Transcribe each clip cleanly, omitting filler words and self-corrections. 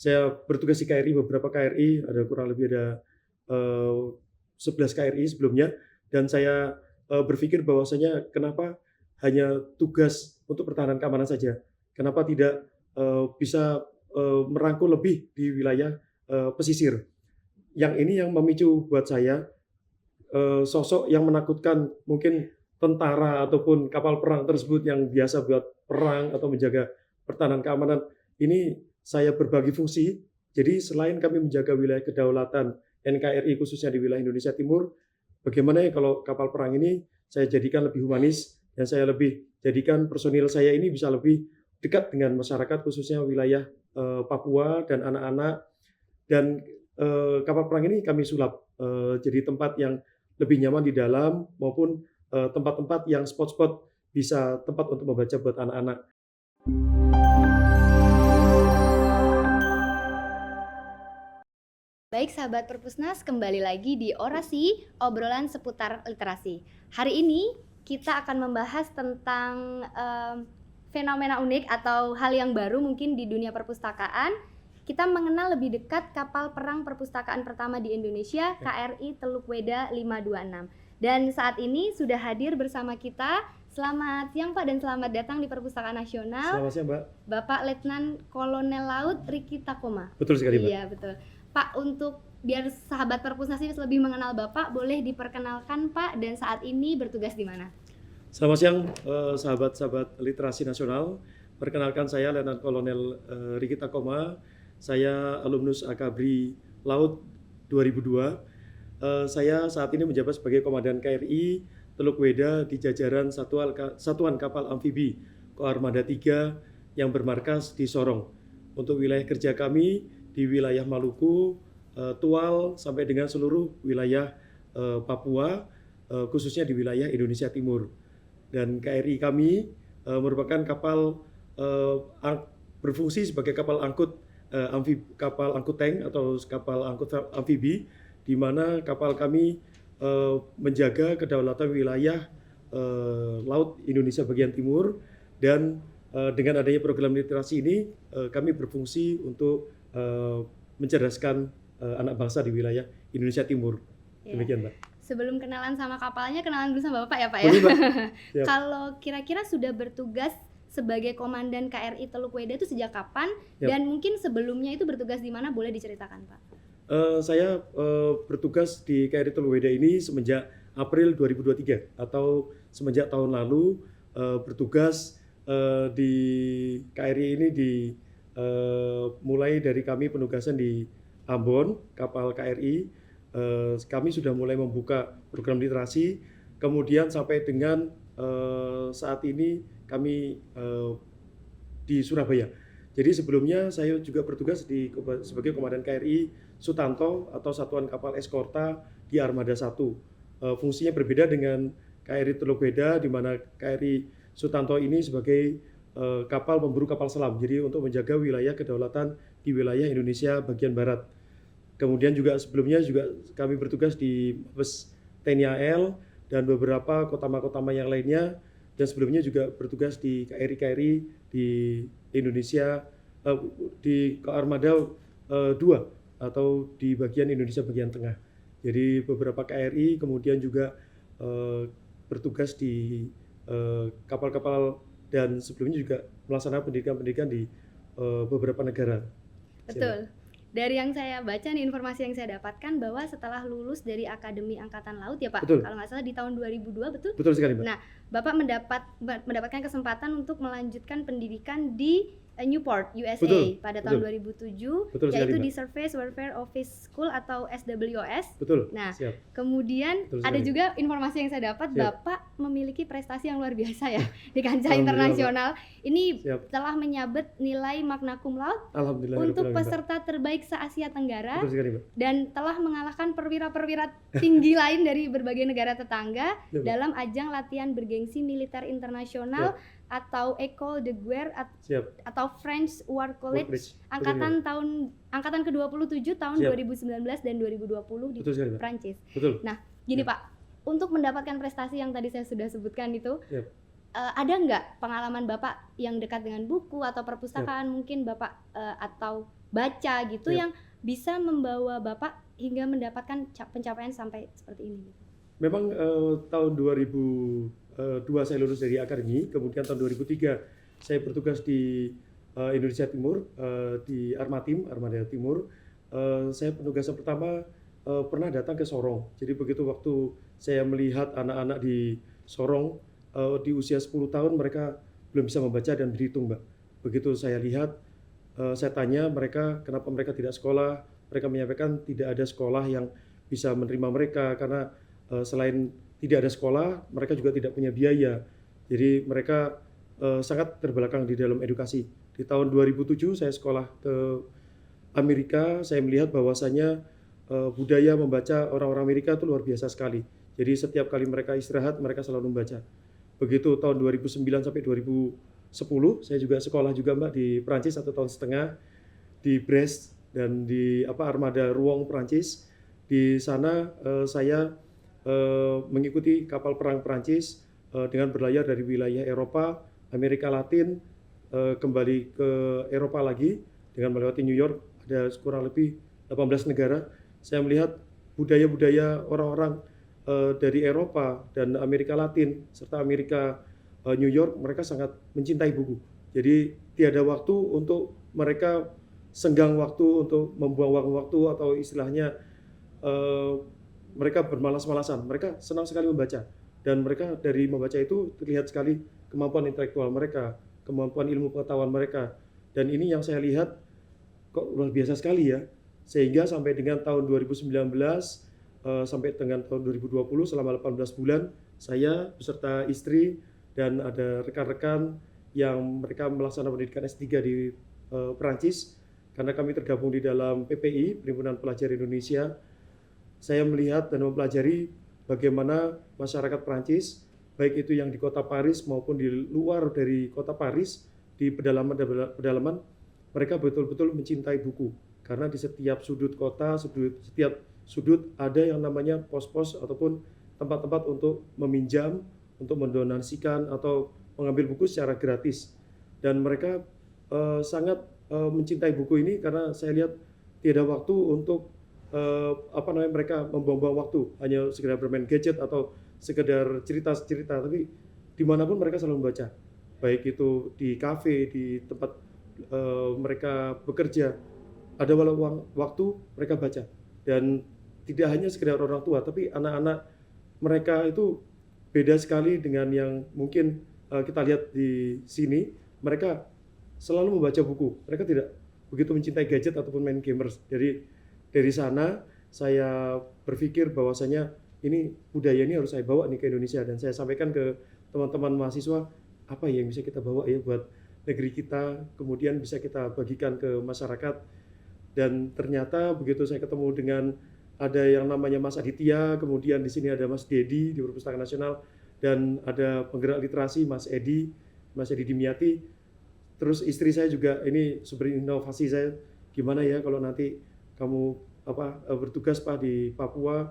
saya bertugas di KRI, beberapa KRI, ada kurang lebih ada 11 KRI sebelumnya, dan saya berpikir bahwasanya kenapa hanya tugas untuk pertahanan keamanan saja, kenapa tidak bisa merangkul lebih di wilayah pesisir. Yang ini yang memicu buat saya sosok yang menakutkan, mungkin tentara ataupun kapal perang tersebut yang biasa buat perang atau menjaga pertahanan keamanan. Ini saya berbagi fungsi. Jadi selain kami menjaga wilayah kedaulatan NKRI khususnya di wilayah Indonesia Timur, bagaimana ya kalau kapal perang ini saya jadikan lebih humanis, dan saya lebih jadikan personil saya ini bisa lebih dekat dengan masyarakat khususnya wilayah Papua dan anak-anak. Dan kapal perang ini kami sulap jadi tempat yang lebih nyaman di dalam, maupun tempat-tempat yang spot-spot bisa tempat untuk membaca buat anak-anak. Baik sahabat Perpusnas, kembali lagi di Orasi, obrolan seputar literasi. Hari ini kita akan membahas tentang fenomena unik atau hal yang baru mungkin di dunia perpustakaan. Kita mengenal lebih dekat kapal perang perpustakaan pertama di Indonesia, KRI Teluk Weda 526. Dan saat ini sudah hadir bersama kita. Selamat siang Pak, dan selamat datang di Perpustakaan Nasional. Selamat siang Mbak. Bapak Letnan Kolonel Laut Riki Takoma. Betul sekali Mbak. Iya betul. Pak, untuk biar sahabat Perpusnas ini lebih mengenal Bapak, boleh diperkenalkan Pak, dan saat ini bertugas di mana? Selamat siang sahabat-sahabat literasi nasional. Perkenalkan saya Letnan Kolonel Riki Takoma. Saya alumnus Akabri Laut 2002. Saya saat ini menjabat sebagai Komandan KRI Teluk Weda di jajaran Satuan Kapal Amfibi Koarmada 3 yang bermarkas di Sorong. Untuk wilayah kerja kami di wilayah Maluku, Tual, sampai dengan seluruh wilayah Papua, khususnya di wilayah Indonesia Timur. Dan KRI kami merupakan kapal berfungsi sebagai kapal angkut kapal angkut tank atau kapal angkut amfibi, di mana kapal kami menjaga kedaulatan wilayah laut Indonesia bagian timur. Dan dengan adanya program literasi ini kami berfungsi untuk mencerdaskan anak bangsa di wilayah Indonesia Timur. Demikian Mbak. Sebelum kenalan sama kapalnya, kenalan dulu sama Bapak ya Pak ya. Kalau kira-kira sudah bertugas sebagai Komandan KRI Teluk Weda itu sejak kapan? Dan mungkin sebelumnya itu bertugas di mana, boleh diceritakan Pak? Saya bertugas di KRI Teluk Weda ini semenjak April 2023, atau semenjak tahun lalu bertugas di KRI ini mulai dari kami penugasan di Ambon, kapal KRI. Kami sudah mulai membuka program literasi, kemudian sampai dengan saat ini kami di Surabaya. Jadi sebelumnya saya juga bertugas sebagai Komandan KRI Sutanto atau Satuan Kapal Eskorta di Armada 1. Fungsinya berbeda dengan KRI Teluk Weda, di mana KRI Sutanto ini sebagai kapal pemburu kapal selam, jadi untuk menjaga wilayah kedaulatan di wilayah Indonesia bagian barat. Kemudian juga sebelumnya juga kami bertugas di Mabes TNI AL dan beberapa kota yang lainnya, dan sebelumnya juga bertugas di KRI di Indonesia, di Armada 2 atau di bagian Indonesia bagian tengah. Jadi beberapa KRI, kemudian juga bertugas di kapal-kapal, dan sebelumnya juga melaksanakan pendidikan di beberapa negara. Betul. Dari yang saya baca nih, informasi yang saya dapatkan bahwa setelah lulus dari Akademi Angkatan Laut ya Pak, betul, kalau nggak salah di tahun 2002, betul? Betul sekali Mbak. Nah, Bapak mendapatkan kesempatan untuk melanjutkan pendidikan di Newport, USA pada tahun 2007, yaitu di Surface Warfare Office School atau SWOS. Betul. Nah, kemudian ada juga informasi yang saya dapat, Bapak memiliki prestasi yang luar biasa ya di kancah internasional. Ini telah menyabet nilai magna cum laude untuk peserta terbaik se-Asia Tenggara, dan telah mengalahkan perwira-perwira tinggi lain dari berbagai negara tetangga dalam ajang latihan bergengsi militer internasional atau École de Guerre atau French War College angkatan ke-27 tahun 2019 dan 2020 di Prancis. Nah, gini Pak, untuk mendapatkan prestasi yang tadi saya sudah sebutkan itu, ada nggak pengalaman Bapak yang dekat dengan buku atau perpustakaan mungkin Bapak atau baca gitu yang bisa membawa Bapak hingga mendapatkan pencapaian sampai seperti ini? Memang tahun 2002 saya lulus dari akademi, kemudian tahun 2003 saya bertugas di Indonesia Timur, di Armatim, Armada Timur. Saya penugasan pertama pernah datang ke Sorong. Jadi begitu waktu saya melihat anak-anak di Sorong di usia 10 tahun mereka belum bisa membaca dan berhitung, Mbak. Begitu saya lihat, saya tanya mereka kenapa mereka tidak sekolah. Mereka menyampaikan tidak ada sekolah yang bisa menerima mereka karena selain tidak ada sekolah, mereka juga tidak punya biaya. Jadi mereka sangat terbelakang di dalam edukasi. Di tahun 2007 saya sekolah ke Amerika, saya melihat bahwasannya budaya membaca orang-orang Amerika itu luar biasa sekali. Jadi setiap kali mereka istirahat, mereka selalu membaca. Begitu tahun 2009 sampai 2010, saya juga sekolah juga, Mbak, di Prancis 1,5 tahun di Brest dan di Armada Rouen Prancis. Di sana saya mengikuti kapal perang Prancis dengan berlayar dari wilayah Eropa, Amerika Latin, kembali ke Eropa lagi dengan melewati New York. Ada kurang lebih 18 negara. Saya melihat budaya-budaya orang-orang dari Eropa dan Amerika Latin serta Amerika New York, mereka sangat mencintai buku. Jadi tiada waktu untuk mereka senggang waktu untuk membuang waktu atau istilahnya mereka bermalas-malasan. Mereka senang sekali membaca dan mereka dari membaca itu terlihat sekali kemampuan intelektual mereka, kemampuan ilmu pengetahuan mereka. Dan ini yang saya lihat kok luar biasa sekali ya. Sehingga sampai dengan tahun 2019 sampai dengan tahun 2020 selama 18 bulan saya beserta istri dan ada rekan-rekan yang mereka melaksanakan pendidikan S3 di Perancis karena kami tergabung di dalam PPI, Perhimpunan Pelajar Indonesia. Saya melihat dan mempelajari bagaimana masyarakat Perancis, baik itu yang di kota Paris maupun di luar dari kota Paris, di pedalaman, mereka betul-betul mencintai buku. Karena di setiap sudut kota, setiap sudut ada yang namanya pos-pos ataupun tempat-tempat untuk meminjam, untuk mendonasikan atau mengambil buku secara gratis. Dan mereka sangat mencintai buku ini karena saya lihat tidak ada waktu untuk mereka membuang-buang waktu hanya sekedar bermain gadget atau sekedar cerita-cerita, tapi dimanapun mereka selalu membaca, baik itu di kafe, di tempat mereka bekerja, ada walau waktu mereka baca. Dan tidak hanya sekedar orang tua, tapi anak-anak mereka itu beda sekali dengan yang mungkin kita lihat di sini. Mereka selalu membaca buku, mereka tidak begitu mencintai gadget ataupun main gamers. Jadi dari sana saya berpikir bahwasanya ini budaya ini harus saya bawa nih ke Indonesia, dan saya sampaikan ke teman-teman mahasiswa apa yang bisa kita bawa ya buat negeri kita, kemudian bisa kita bagikan ke masyarakat. Dan ternyata begitu saya ketemu dengan ada yang namanya Mas Aditya, kemudian di sini ada Mas Dedi di Perpustakaan Nasional, dan ada penggerak literasi Mas Edi Dimyati. Terus istri saya juga ini sumber inovasi saya, gimana ya kalau nanti kamu bertugas Pak di Papua,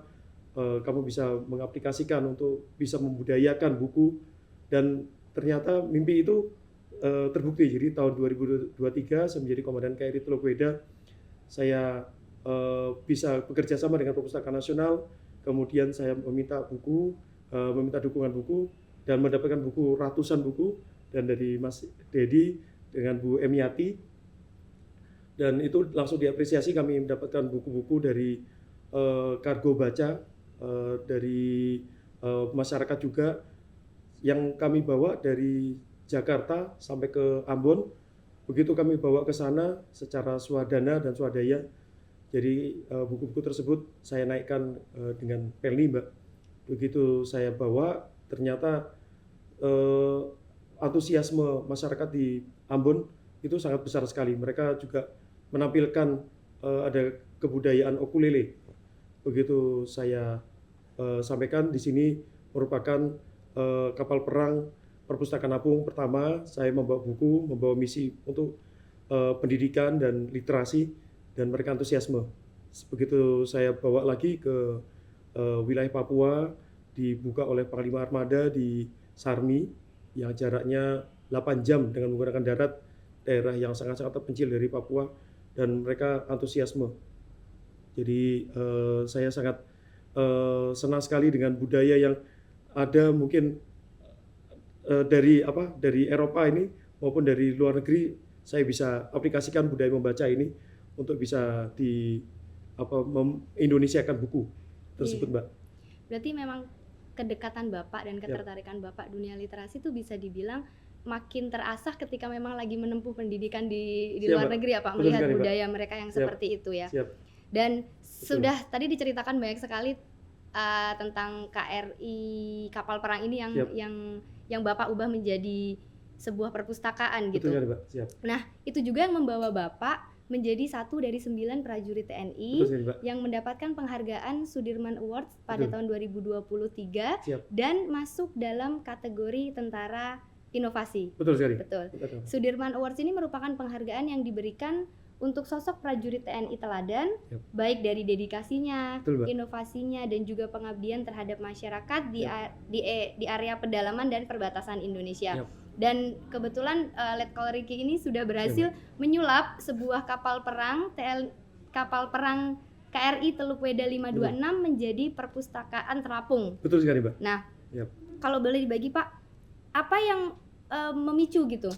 kamu bisa mengaplikasikan untuk bisa membudayakan buku. Dan ternyata mimpi itu terbukti. Jadi tahun 2023 saya menjadi Komandan KRI Teluk Weda. Saya bisa bekerja sama dengan Perpustakaan Nasional, kemudian saya meminta dukungan buku, dan mendapatkan buku ratusan buku, dan dari Mas Dedi dengan Bu Emiati, dan itu langsung diapresiasi. Kami mendapatkan buku-buku dari Kargo Baca, dari masyarakat juga, yang kami bawa dari Jakarta sampai ke Ambon. Begitu kami bawa ke sana secara swadana dan swadaya. Jadi buku-buku tersebut saya naikkan dengan Pelni, Mbak. Begitu saya bawa, ternyata antusiasme masyarakat di Ambon itu sangat besar sekali. Mereka juga menampilkan ada kebudayaan ukulele. Begitu saya sampaikan, di sini merupakan kapal perang Perpustakaan Apung pertama. Saya membawa buku, membawa misi untuk pendidikan dan literasi, dan mereka antusiasme. Begitu saya bawa lagi ke wilayah Papua, dibuka oleh Panglima Armada di Sarmi, yang jaraknya 8 jam dengan menggunakan darat, daerah yang sangat-sangat terpencil dari Papua. dan mereka antusiasme. Jadi saya sangat senang sekali dengan budaya yang ada mungkin dari Eropa ini maupun dari luar negeri. Saya bisa aplikasikan budaya membaca ini untuk bisa Indonesiakan buku tersebut, Mbak. Berarti memang kedekatan Bapak dan ketertarikan Bapak dunia literasi itu bisa dibilang makin terasah ketika memang lagi menempuh pendidikan di luar negeri ya Pak, melihat budaya mereka yang seperti itu ya. Dan sudah tadi diceritakan banyak sekali tentang KRI kapal perang ini yang Bapak ubah menjadi sebuah perpustakaan gitu. Nah, itu juga yang membawa Bapak menjadi satu dari 9 prajurit TNI yang mendapatkan penghargaan Sudirman Awards pada tahun 2023 dan masuk dalam kategori tentara inovasi. Betul sekali. Betul. Sudirman Awards ini merupakan penghargaan yang diberikan untuk sosok prajurit TNI teladan, baik dari dedikasinya, inovasinya, dan juga pengabdian terhadap masyarakat di area pedalaman dan perbatasan Indonesia. Dan kebetulan Letkol Riki ini sudah berhasil menyulap sebuah kapal perang KRI Teluk Weda 526 menjadi perpustakaan terapung. Betul sekali, Mbak. Nah, kalau boleh dibagi Pak, apa yang memicu gitu?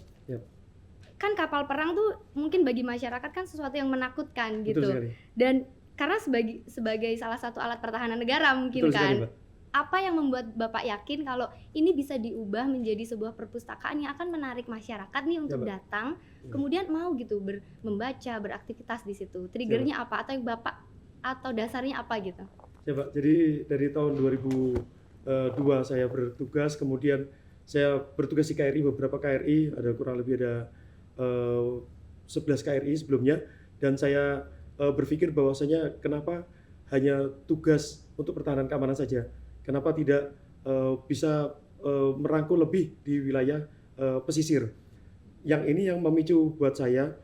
Kan kapal perang tuh mungkin bagi masyarakat kan sesuatu yang menakutkan gitu. Dan karena sebagai salah satu alat pertahanan negara mungkin kan. Apa yang membuat Bapak yakin kalau ini bisa diubah menjadi sebuah perpustakaan yang akan menarik masyarakat nih untuk datang, kemudian mau gitu membaca, beraktivitas di situ. Triggernya apa atau yang Bapak atau dasarnya apa gitu? Ya Pak, jadi dari tahun 2002 saya bertugas, kemudian saya bertugas di KRI, beberapa KRI, ada kurang lebih ada 11 KRI sebelumnya, dan saya berpikir bahwasanya kenapa hanya tugas untuk pertahanan keamanan saja, kenapa tidak bisa merangkul lebih di wilayah pesisir. Yang ini yang memicu buat saya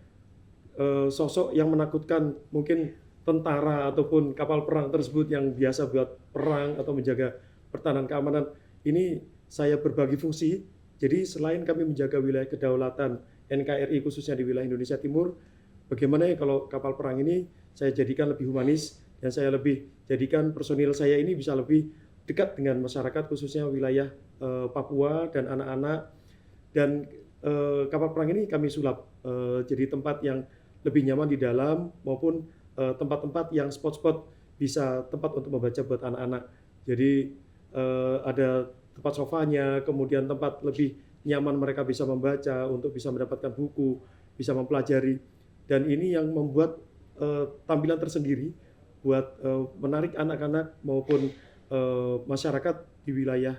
sosok yang menakutkan, mungkin tentara ataupun kapal perang tersebut yang biasa buat perang atau menjaga pertahanan keamanan. Ini saya berbagi fungsi, jadi selain kami menjaga wilayah kedaulatan NKRI khususnya di wilayah Indonesia Timur, bagaimana ya kalau kapal perang ini saya jadikan lebih humanis, dan saya lebih jadikan personil saya ini bisa lebih dekat dengan masyarakat khususnya wilayah Papua dan anak-anak. Dan kapal perang ini kami sulap jadi tempat yang lebih nyaman di dalam maupun tempat-tempat yang spot-spot bisa tempat untuk membaca buat anak-anak. Jadi ada tempat sofanya, kemudian tempat lebih nyaman mereka bisa membaca untuk bisa mendapatkan buku, bisa mempelajari. Dan ini yang membuat tampilan tersendiri buat menarik anak-anak maupun masyarakat di wilayah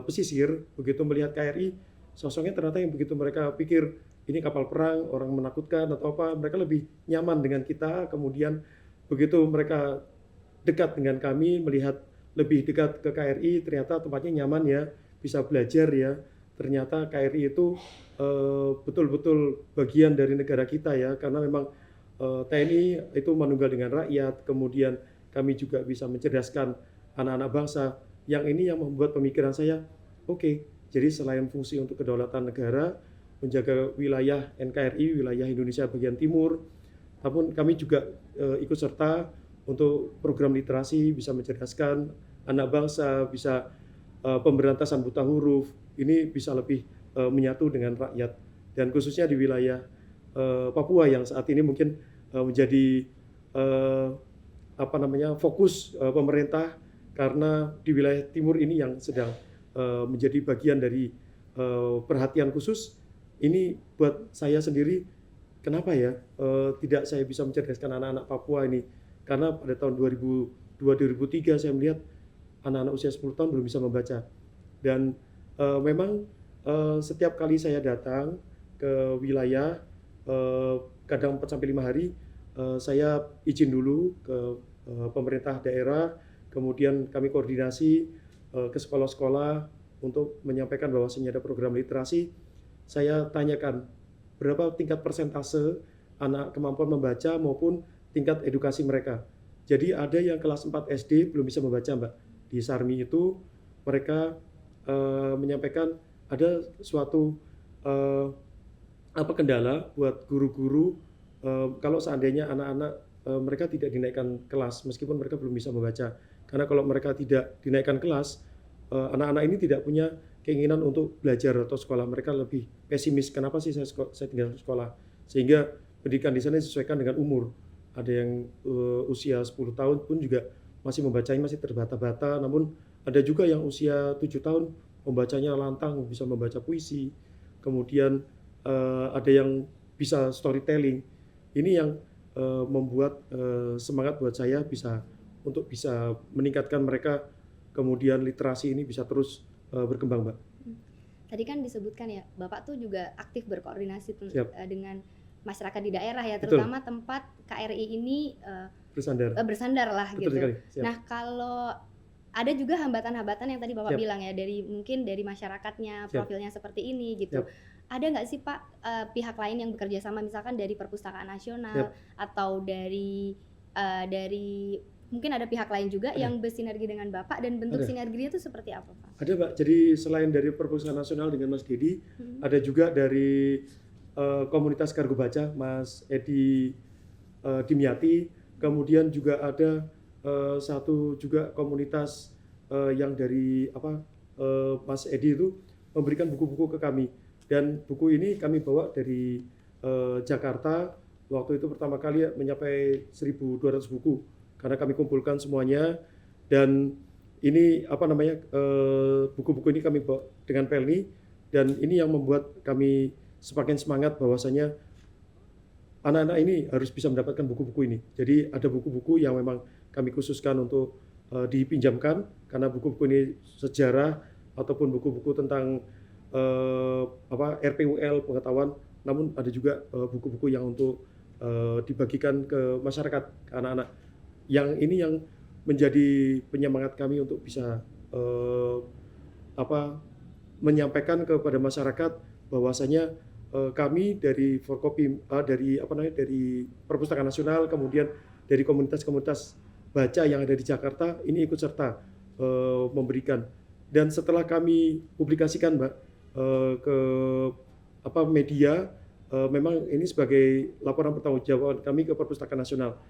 pesisir. Begitu melihat KRI, sosoknya ternyata yang begitu mereka pikir ini kapal perang, orang menakutkan atau apa, mereka lebih nyaman dengan kita. Kemudian begitu mereka dekat dengan kami, melihat lebih dekat ke KRI, ternyata tempatnya nyaman ya, bisa belajar ya. Ternyata KRI itu betul-betul bagian dari negara kita ya, karena memang TNI itu manunggal dengan rakyat. Kemudian kami juga bisa mencerdaskan anak-anak bangsa. Yang ini yang membuat pemikiran saya, oke, jadi selain fungsi untuk kedaulatan negara, menjaga wilayah NKRI, wilayah Indonesia bagian timur, namun kami juga ikut serta untuk program literasi, bisa mencerdaskan anak bangsa, bisa pemberantasan buta huruf, ini bisa lebih menyatu dengan rakyat. Dan khususnya di wilayah Papua yang saat ini mungkin menjadi fokus pemerintah, karena di wilayah timur ini yang sedang menjadi bagian dari perhatian khusus. Ini buat saya sendiri, kenapa ya tidak saya bisa mencerdaskan anak-anak Papua ini, karena pada tahun 2002-2003 saya melihat anak-anak usia 10 tahun belum bisa membaca. Dan memang setiap kali saya datang ke wilayah, kadang 4-5 hari, saya izin dulu ke pemerintah daerah, kemudian kami koordinasi ke sekolah-sekolah untuk menyampaikan bahwasanya ada program literasi. Saya tanyakan berapa tingkat persentase anak kemampuan membaca maupun tingkat edukasi mereka. Jadi ada yang kelas 4 SD belum bisa membaca, Mbak. Di Sarmi itu mereka menyampaikan ada suatu kendala buat guru-guru kalau seandainya anak-anak mereka tidak dinaikkan kelas meskipun mereka belum bisa membaca, karena kalau mereka tidak dinaikkan kelas, anak-anak ini tidak punya keinginan untuk belajar atau sekolah, mereka lebih pesimis, kenapa sih saya tinggal sekolah, sehingga pendidikan di sana disesuaikan dengan umur. Ada yang usia 10 tahun pun juga masih membacanya masih terbata-bata, namun ada juga yang usia 7 tahun membacanya lantang, bisa membaca puisi. Kemudian ada yang bisa storytelling. Ini yang membuat semangat buat saya untuk bisa meningkatkan mereka, kemudian literasi ini bisa terus berkembang, Mbak. Tadi kan disebutkan ya, Bapak tuh juga aktif berkoordinasi dengan masyarakat di daerah ya, terutama Betul. Tempat KRI ini bersandar lah. Betul gitu. Nah, kalau ada juga hambatan-hambatan yang tadi Bapak bilang ya, mungkin dari masyarakatnya, profilnya seperti ini gitu. Ada nggak sih Pak pihak lain yang bekerja sama, misalkan dari Perpustakaan Nasional atau dari mungkin ada pihak lain juga yang bersinergi dengan Bapak, dan bentuk sinerginya itu seperti apa Pak? Ada Pak, jadi selain dari Perpustakaan Nasional dengan Mas Dedi, ada juga dari komunitas Kargo Baca Mas Edi Dimyati, kemudian juga ada satu juga komunitas yang dari Mas Edi itu memberikan buku-buku ke kami, dan buku ini kami bawa dari Jakarta. Waktu itu pertama kali mencapai 1.200 buku karena kami kumpulkan semuanya, dan ini buku-buku ini kami bawa dengan Pelni, dan ini yang membuat kami semakin semangat bahwasanya anak-anak ini harus bisa mendapatkan buku-buku ini. Jadi ada buku-buku yang memang kami khususkan untuk dipinjamkan, karena buku-buku ini sejarah ataupun buku-buku tentang RPUL, pengetahuan, namun ada juga buku-buku yang untuk dibagikan ke masyarakat, ke anak-anak. Yang ini yang menjadi penyemangat kami untuk bisa menyampaikan kepada masyarakat bahwasanya kami dari Forkopi, dari Perpustakaan Nasional, kemudian dari komunitas-komunitas baca yang ada di Jakarta ini ikut serta memberikan. Dan setelah kami publikasikan, Mbak, ke media, memang ini sebagai laporan pertanggungjawaban kami ke Perpustakaan Nasional.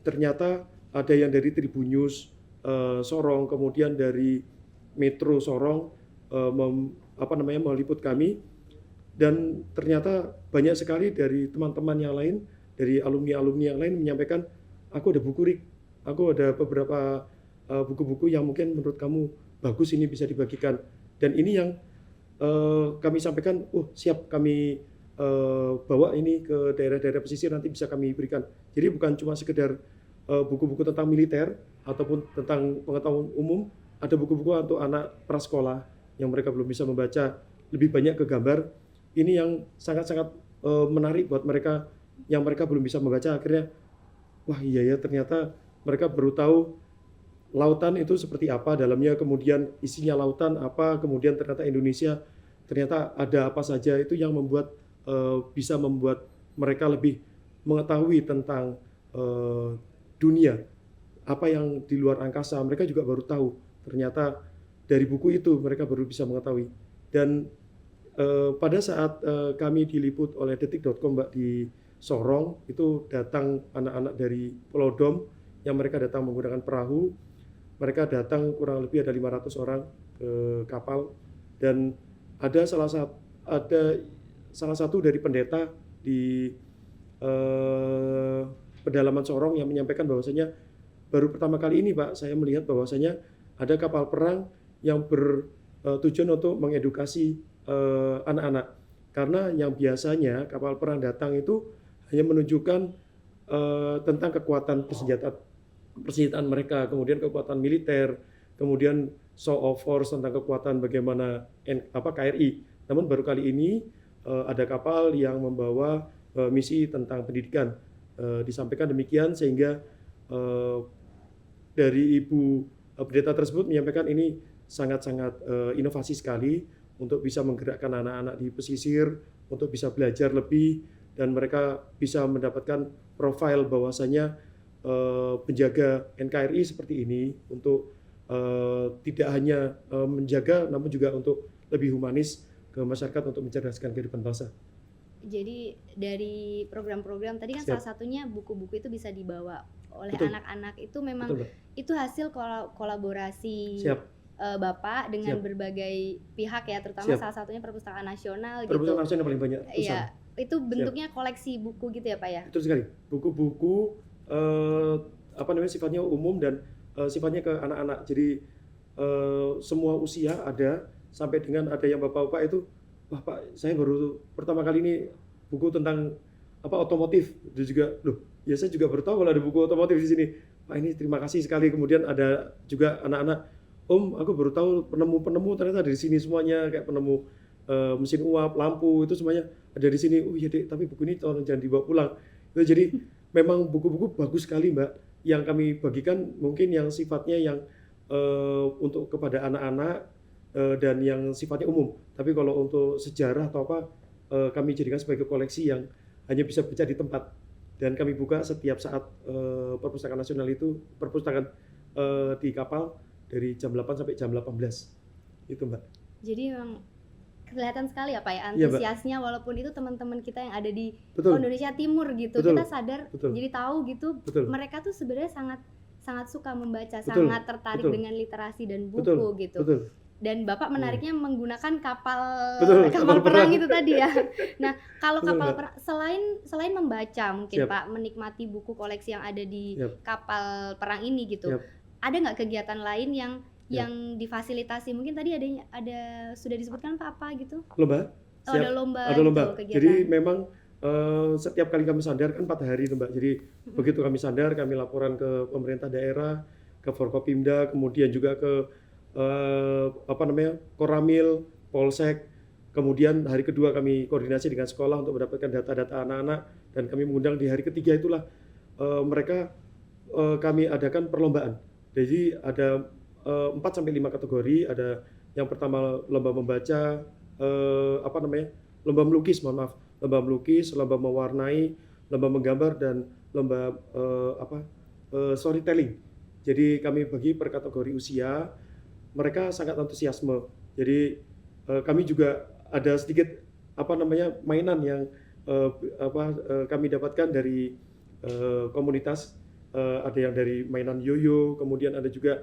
Ternyata ada yang dari Tribunnews Sorong, kemudian dari Metro Sorong meliput kami, dan ternyata banyak sekali dari teman-teman yang lain, dari alumni-alumni yang lain menyampaikan, aku ada buku, Rik, aku ada beberapa buku-buku yang mungkin menurut kamu bagus, ini bisa dibagikan. Dan ini yang kami sampaikan, siap kami bawa ini ke daerah-daerah pesisir, nanti bisa kami berikan. Jadi bukan cuma sekedar buku-buku tentang militer ataupun tentang pengetahuan umum, ada buku-buku untuk anak prasekolah yang mereka belum bisa membaca, lebih banyak ke gambar. Ini yang sangat-sangat menarik buat mereka yang mereka belum bisa membaca. Akhirnya, wah iya ya, ternyata mereka baru tahu lautan itu seperti apa dalamnya, kemudian isinya lautan apa, kemudian ternyata Indonesia ternyata ada apa saja. Itu yang membuat bisa membuat mereka lebih mengetahui tentang dunia, apa yang di luar angkasa. Mereka juga baru tahu, ternyata dari buku itu mereka baru bisa mengetahui. Dan pada saat kami diliput oleh detik.com, Mbak, di Sorong, itu datang anak-anak dari Pulau Dom yang mereka datang menggunakan perahu. Mereka datang kurang lebih ada 500 orang ke kapal, dan ada salah satu dari pendeta di pedalaman Sorong yang menyampaikan bahwasanya baru pertama kali ini, Pak, saya melihat bahwasanya ada kapal perang yang bertujuan untuk mengedukasi anak-anak, karena yang biasanya kapal perang datang itu hanya menunjukkan tentang kekuatan persenjataan mereka, kemudian kekuatan militer, kemudian show of force tentang kekuatan bagaimana KRI. Namun baru kali ini ada kapal yang membawa misi tentang pendidikan, disampaikan demikian, sehingga dari Ibu pendeta tersebut menyampaikan ini sangat-sangat inovasi sekali untuk bisa menggerakkan anak-anak di pesisir untuk bisa belajar lebih, dan mereka bisa mendapatkan profil bahwasanya penjaga NKRI seperti ini untuk tidak hanya menjaga, namun juga untuk lebih humanis ke masyarakat untuk mencerdaskan kehidupan bangsa. Jadi dari program-program tadi kan salah satunya buku-buku itu bisa dibawa oleh anak-anak, itu memang itu hasil kolaborasi Bapak dengan berbagai pihak ya, terutama salah satunya Perpustakaan Nasional gitu. Perpustakaan Nasional paling banyak. Iya, itu bentuknya koleksi buku gitu ya Pak ya? Betul sekali. Buku-buku sifatnya umum dan sifatnya ke anak-anak. Jadi semua usia ada, sampai dengan ada yang bapak-bapak itu, wah Pak, saya baru pertama kali ini buku tentang otomotif. Itu juga, loh, ya saya juga baru tahu kalau ada buku otomotif di sini. Pak, ini terima kasih sekali. Kemudian ada juga anak-anak, Om, aku baru tahu penemu-penemu ternyata ada di sini semuanya, kayak penemu mesin uap, lampu, itu semuanya ada di sini. Oh iya Dek, tapi buku ini tolong jangan dibawa pulang. Itu jadi memang buku-buku bagus sekali Mbak, yang kami bagikan mungkin yang sifatnya yang untuk kepada anak-anak dan yang sifatnya umum. Tapi kalau untuk sejarah atau apa, kami jadikan sebagai koleksi yang hanya bisa baca di tempat. Dan kami buka setiap saat Perpustakaan Nasional itu, perpustakaan di kapal, dari jam 8 sampai jam 18. Itu Mbak. Jadi memang kelihatan sekali ya Pak ya antusiasnya, walaupun itu teman-teman kita yang ada di Indonesia Timur gitu. Kita sadar, jadi tahu gitu, mereka tuh sebenarnya sangat suka membaca, sangat tertarik dengan literasi dan buku gitu. Dan Bapak menariknya menggunakan kapal perang itu tadi ya. Nah, kalau kapal perang, selain membaca mungkin Pak, menikmati buku koleksi yang ada di kapal perang ini gitu. Ada nggak kegiatan lain yang difasilitasi? Mungkin tadi ada sudah disebutkan Pak apa gitu? Lomba. Ada lomba. Ada lomba. Gitu, jadi memang setiap kali kami sandar kan 4 hari itu Mbak. Jadi begitu kami sandar, kami laporan ke pemerintah daerah, ke Forkopimda, kemudian juga ke Koramil, Polsek. Kemudian hari kedua kami koordinasi dengan sekolah untuk mendapatkan data-data anak-anak, dan kami mengundang di hari ketiga itulah mereka kami adakan perlombaan. Jadi ada 4-5 kategori. Ada yang pertama lomba membaca, lomba melukis, lomba melukis, lomba mewarnai, lomba menggambar, dan lomba storytelling. Jadi kami bagi per kategori usia. Mereka sangat antusiasme. Jadi kami juga ada sedikit mainan yang kami dapatkan dari komunitas. Ada yang dari mainan yoyo, kemudian ada juga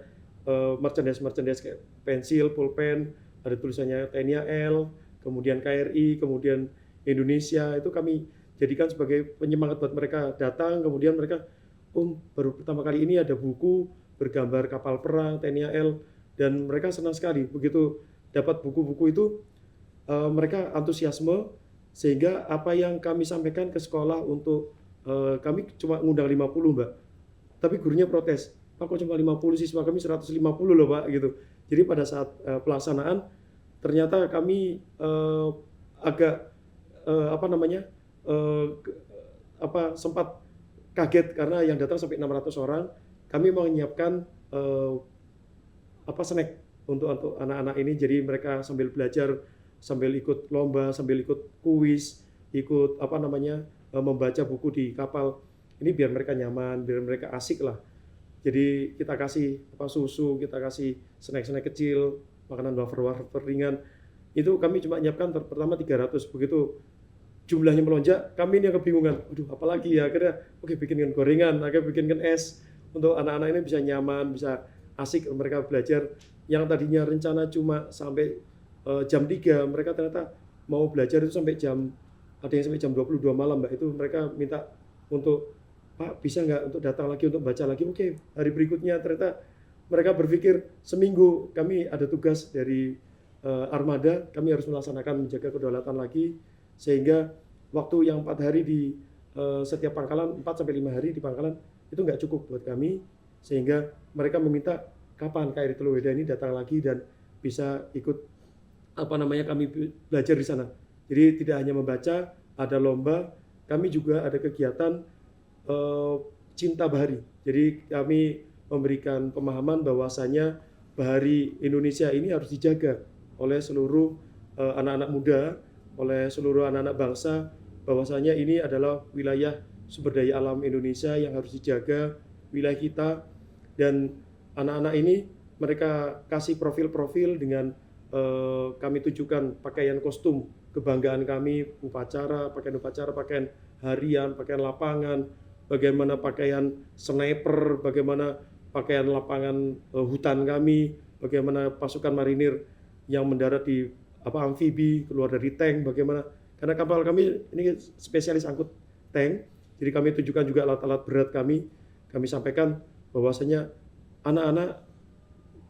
merchandise kayak pensil, pulpen, ada tulisannya TNI AL, kemudian KRI, kemudian Indonesia. Itu kami jadikan sebagai penyemangat buat mereka datang. Kemudian mereka, baru pertama kali ini ada buku bergambar kapal perang TNI AL, dan mereka senang sekali. Begitu dapat buku-buku itu, mereka antusiasme, sehingga apa yang kami sampaikan ke sekolah untuk kami cuma ngundang 50 Mbak. Tapi gurunya protes, Pak kok cuma 50, siswa kami 150 loh Pak gitu. Jadi pada saat pelaksanaan ternyata kami agak sempat kaget karena yang datang sampai 600 orang. Kami menyiapkan snack untuk anak-anak ini, jadi mereka sambil belajar, sambil ikut lomba, sambil ikut kuis, ikut membaca buku di kapal. Ini biar mereka nyaman, biar mereka asik lah. Jadi kita kasih susu, kita kasih snack-snack kecil, makanan wafer-wafer ringan. Itu kami cuma nyiapkan pertama 300. Begitu jumlahnya melonjak, kami ini yang kebingungan. Aduh, apalagi ya? Akhirnya bikinkan gorengan, akhirnya bikinkan es. Untuk anak-anak ini bisa nyaman, bisa asik mereka belajar. Yang tadinya rencana cuma sampai jam 3, mereka ternyata mau belajar itu sampai ada yang sampai jam 22 malam Mbak. Itu mereka minta untuk, Pak bisa nggak untuk datang lagi, untuk baca lagi. Oke, hari berikutnya ternyata mereka berpikir seminggu kami ada tugas dari armada, kami harus melaksanakan menjaga kedaulatan lagi, sehingga waktu yang 4 hari di setiap pangkalan, 4-5 hari di pangkalan itu nggak cukup buat kami, sehingga mereka meminta kapan KRI Teluk Weda ini datang lagi dan bisa ikut kami belajar di sana. Jadi tidak hanya membaca, ada lomba, kami juga ada kegiatan Cinta Bahari. Jadi kami memberikan pemahaman bahwasanya bahari Indonesia ini harus dijaga oleh seluruh anak-anak muda, oleh seluruh anak-anak bangsa, bahwasanya ini adalah wilayah sumber daya alam Indonesia yang harus dijaga, wilayah kita. Dan anak-anak ini mereka kasih profil-profil dengan kami tunjukkan pakaian kostum kebanggaan kami, pakaian upacara, pakaian harian, pakaian lapangan, bagaimana pakaian sniper, bagaimana pakaian lapangan hutan kami, bagaimana pasukan marinir yang mendarat di amfibi, keluar dari tank, bagaimana, karena kapal kami ini spesialis angkut tank, jadi kami tunjukkan juga alat-alat berat kami sampaikan bahwasanya anak-anak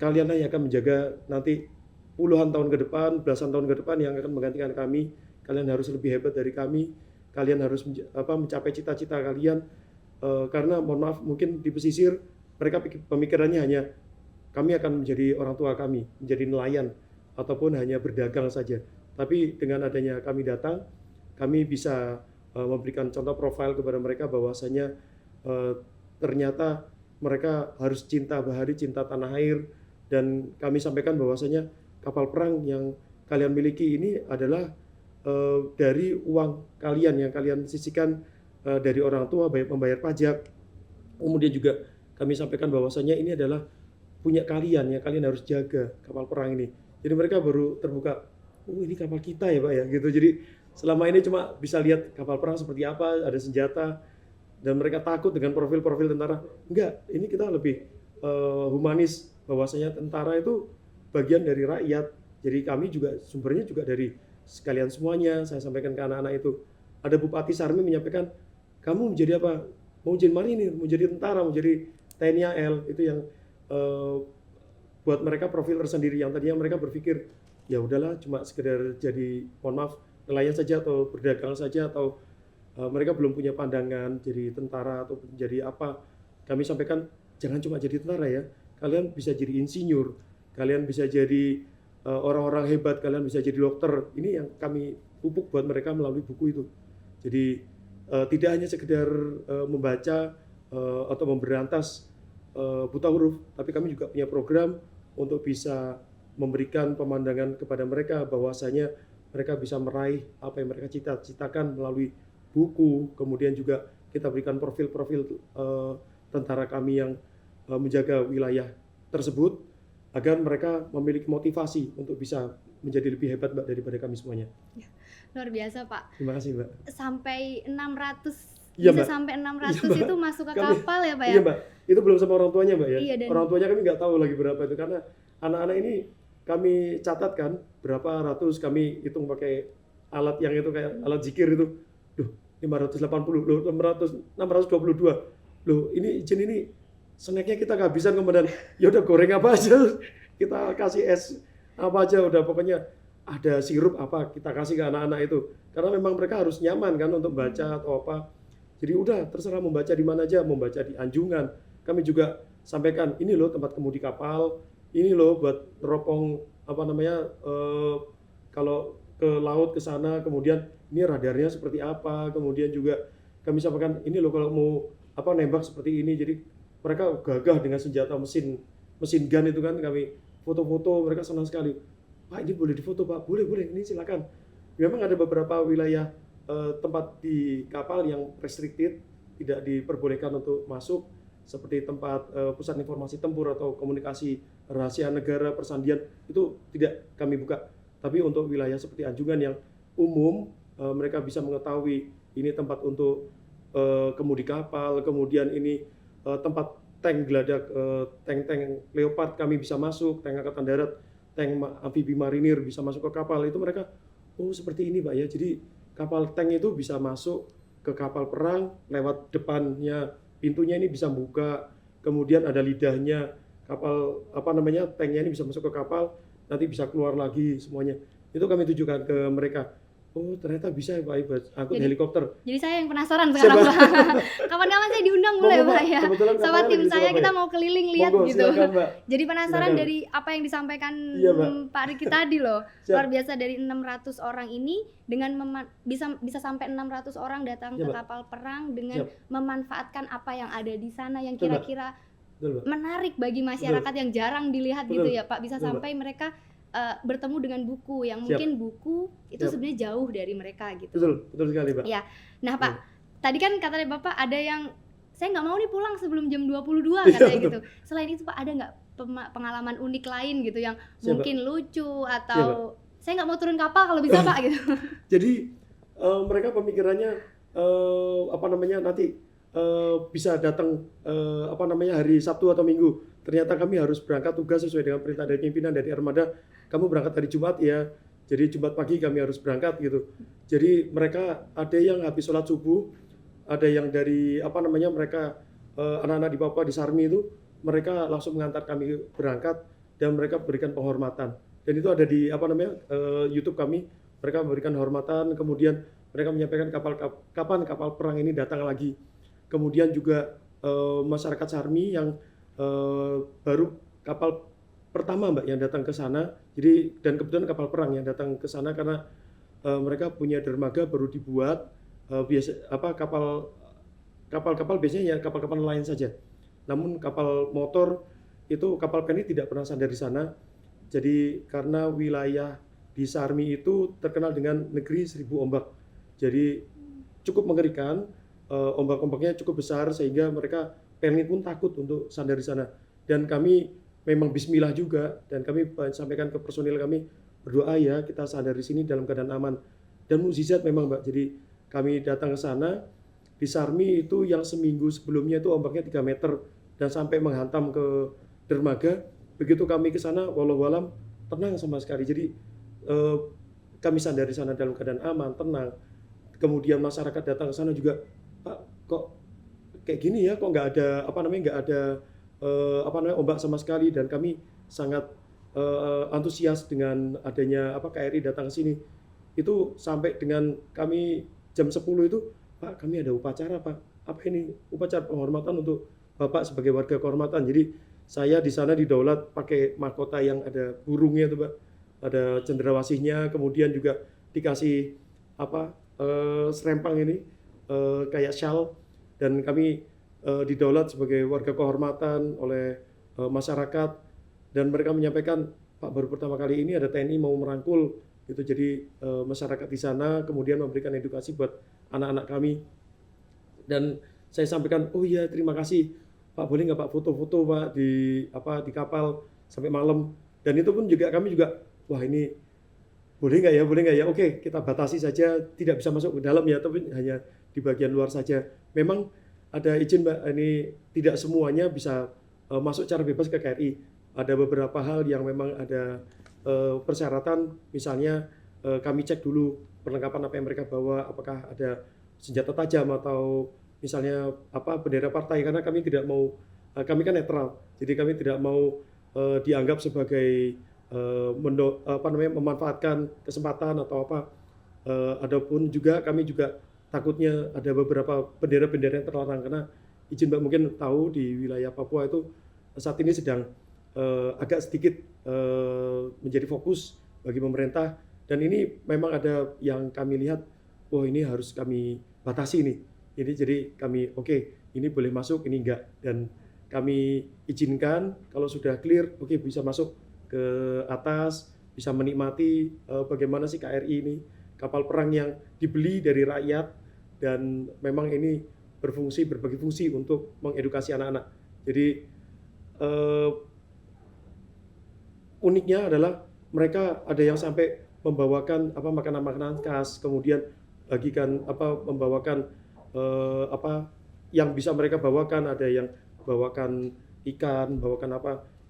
kalian yang akan menjaga nanti puluhan tahun ke depan, belasan tahun ke depan yang akan menggantikan kami, kalian harus lebih hebat dari kami, kalian harus mencapai cita-cita kalian, karena mohon maaf mungkin di pesisir mereka pemikirannya hanya kami akan menjadi orang tua kami, menjadi nelayan ataupun hanya berdagang saja. Tapi dengan adanya kami datang, kami bisa memberikan contoh profil kepada mereka bahwasanya ternyata mereka harus cinta bahari, cinta tanah air, dan kami sampaikan bahwasanya kapal perang yang kalian miliki ini adalah dari uang kalian yang kalian sisihkan dari orang tua, membayar pajak. Kemudian juga kami sampaikan bahwasanya ini adalah punya kalian yang kalian harus jaga kapal perang ini. Jadi mereka baru terbuka, oh ini kapal kita ya Pak ya gitu. Jadi selama ini cuma bisa lihat kapal perang seperti apa, ada senjata, dan mereka takut dengan profil-profil tentara. Enggak, ini kita lebih humanis, bahwasanya tentara itu bagian dari rakyat. Jadi kami juga sumbernya juga dari sekalian semuanya. Saya sampaikan ke anak-anak itu. Ada Bupati Sarmi menyampaikan, kamu menjadi apa? Mau jadi marinir, mau jadi tentara, mau jadi TNI AL. Itu yang buat mereka profil tersendiri, yang tadinya mereka berpikir ya udahlah cuma sekedar jadi mohon maaf nelayan saja atau berdagang saja, atau mereka belum punya pandangan jadi tentara atau jadi apa. Kami sampaikan jangan cuma jadi tentara ya, kalian bisa jadi insinyur, kalian bisa jadi orang-orang hebat, kalian bisa jadi dokter. Ini yang kami pupuk buat mereka melalui buku itu. Jadi tidak hanya sekedar membaca atau memberantas buta huruf, tapi kami juga punya program untuk bisa memberikan pemandangan kepada mereka bahwasanya mereka bisa meraih apa yang mereka cita-citakan melalui buku. Kemudian juga kita berikan profil-profil tentara kami yang menjaga wilayah tersebut agar mereka memiliki motivasi untuk bisa menjadi lebih hebat Mbak daripada kami semuanya. Ya, luar biasa Pak. Terima kasih Mbak. Sampai 600 Iya, bisa Mbak. sampai 600 Iya, itu masuk ke kapal ya Pak ya? Iya Mbak, itu belum sama orang tuanya Mbak ya. Iya, dan orang tuanya kami nggak tahu lagi berapa itu, karena anak-anak ini kami catatkan berapa ratus, kami hitung pakai alat yang itu kayak alat zikir itu. Loh, 580, loh 622. Loh, ini izin ini snacknya kita kehabisan komandan. Ya udah goreng apa aja, kita kasih es apa aja, udah pokoknya ada sirup apa kita kasih ke anak-anak itu. Karena memang mereka harus nyaman kan untuk baca atau apa. Jadi udah terserah membaca di mana aja, membaca di anjungan. Kami juga sampaikan ini loh tempat kemudi kapal, ini loh buat neropong kalau ke laut ke sana, kemudian ini radarnya seperti apa, kemudian juga kami sampaikan ini loh kalau mau nembak seperti ini. Jadi mereka gagah dengan senjata mesin gun itu kan, kami foto-foto, mereka senang sekali. Pak ini boleh difoto Pak, boleh ini silakan. Memang ada beberapa wilayah tempat di kapal yang restricted, tidak diperbolehkan untuk masuk, seperti tempat pusat informasi tempur atau komunikasi rahasia negara, persandian, itu tidak kami buka. Tapi untuk wilayah seperti anjungan yang umum, mereka bisa mengetahui ini tempat untuk kemudi kapal, kemudian ini tempat tank geladak, tank Leopard kami bisa masuk, tank angkatan darat, tank amfibi marinir bisa masuk ke kapal. Itu mereka, oh seperti ini Pak ya, jadi kapal tank itu bisa masuk ke kapal perang lewat depannya, pintunya ini bisa buka, kemudian ada lidahnya, kapal tanknya ini bisa masuk ke kapal, nanti bisa keluar lagi semuanya. Itu kami tunjukkan ke mereka. Oh ternyata bisa ya Pak Ibad, angkut helikopter. Jadi saya yang penasaran sekarang Pak. Kapan-kapan saya diundang boleh Pak ya. Sama tim saya kita mau keliling lihat gitu. Silakan, jadi penasaran dari apa yang disampaikan Pak Riki tadi loh. Luar biasa, dari 600 orang ini dengan bisa sampai 600 orang datang ke kapal perang dengan memanfaatkan apa yang ada di sana yang kira-kira menarik bagi masyarakat yang jarang dilihat gitu ya Pak. Bisa sampai mereka bertemu dengan buku yang mungkin buku itu sebenarnya jauh dari mereka gitu. Betul sekali Pak. Ya, nah Pak, tadi kan katanya Bapak ada yang saya nggak mau nih pulang sebelum jam 22 katanya gitu. Selain itu Pak, ada nggak pengalaman unik lain gitu yang mungkin lucu atau saya nggak mau turun kapal kalau bisa Pak gitu. Jadi mereka pemikirannya nanti bisa datang hari Sabtu atau Minggu. Ternyata kami harus berangkat tugas sesuai dengan perintah dari pimpinan dari armada. Kamu berangkat hari Jumat ya. Jadi Jumat pagi kami harus berangkat gitu. Jadi mereka ada yang habis sholat subuh, ada yang dari mereka anak-anak di Papua di Sarmi itu mereka langsung mengantar kami berangkat dan mereka berikan penghormatan. Dan itu ada di YouTube kami. Mereka memberikan hormatan, kemudian mereka menyampaikan kapan kapal perang ini datang lagi. Kemudian juga masyarakat Sarmi yang baru kapal pertama Mbak yang datang ke sana. Jadi dan kebetulan kapal perang yang datang ke sana karena mereka punya dermaga baru dibuat kapal biasanya ya kapal-kapal nelayan saja. Namun kapal motor itu kapal peni tidak pernah sandar di sana. Jadi karena wilayah di Sarmi itu terkenal dengan negeri 1000 ombak. Jadi cukup mengerikan, ombak-ombaknya cukup besar sehingga mereka peni pun takut untuk sandar di sana. Dan kami memang bismillah juga dan kami sampaikan ke personil kami berdoa ya kita sandar di sini dalam keadaan aman. Dan mukjizat memang Mbak. Jadi kami datang ke sana di Sarmi itu yang seminggu sebelumnya itu ombaknya 3 meter dan sampai menghantam ke dermaga. Begitu kami ke sana walau-walam tenang sama sekali. Jadi kami sandar di sana dalam keadaan aman, tenang. Kemudian masyarakat datang ke sana juga, Pak, kok kayak gini ya, kok nggak ada ombak sama sekali. Dan kami sangat antusias dengan adanya KRI datang ke sini. Itu sampai dengan kami jam 10 itu, Pak, kami ada upacara, Pak. Apa ini? Upacara penghormatan untuk Bapak sebagai warga kehormatan. Jadi saya di sana didaulat pakai mahkota yang ada burungnya itu, Pak. Ada cendrawasihnya, kemudian juga dikasih serempang ini kayak shawl, dan kami didaulat sebagai warga kehormatan oleh masyarakat. Dan mereka menyampaikan, Pak, baru pertama kali ini ada TNI mau merangkul itu. Jadi masyarakat di sana kemudian memberikan edukasi buat anak-anak kami. Dan saya sampaikan, oh iya terima kasih Pak, boleh nggak Pak foto-foto Pak di kapal sampai malam. Dan itu pun juga kami juga, wah ini boleh nggak ya, oke kita batasi saja, tidak bisa masuk ke dalam ya, tapi hanya di bagian luar saja. Memang ada izin Mbak, ini tidak semuanya bisa masuk secara bebas ke KRI. Ada beberapa hal yang memang ada persyaratan, misalnya kami cek dulu perlengkapan apa yang mereka bawa, apakah ada senjata tajam atau misalnya bendera partai, karena kami tidak mau, kami kan netral, jadi kami tidak mau dianggap sebagai memanfaatkan kesempatan atau apa. Adapun juga kami juga takutnya ada beberapa bendera-bendera yang terlarang, karena izin Mbak mungkin tahu di wilayah Papua itu saat ini sedang agak sedikit menjadi fokus bagi pemerintah. Dan ini memang ada yang kami lihat, oh ini harus kami batasi nih. Jadi kami ini boleh masuk, ini enggak. Dan kami izinkan kalau sudah clear, bisa masuk ke atas, bisa menikmati bagaimana sih KRI ini, kapal perang yang dibeli dari rakyat, dan memang ini berbagi fungsi untuk mengedukasi anak-anak. Jadi uniknya adalah mereka ada yang sampai membawakan makanan-makanan khas, kemudian bagikan membawakan yang bisa mereka bawakan. Ada yang bawakan ikan, bawakan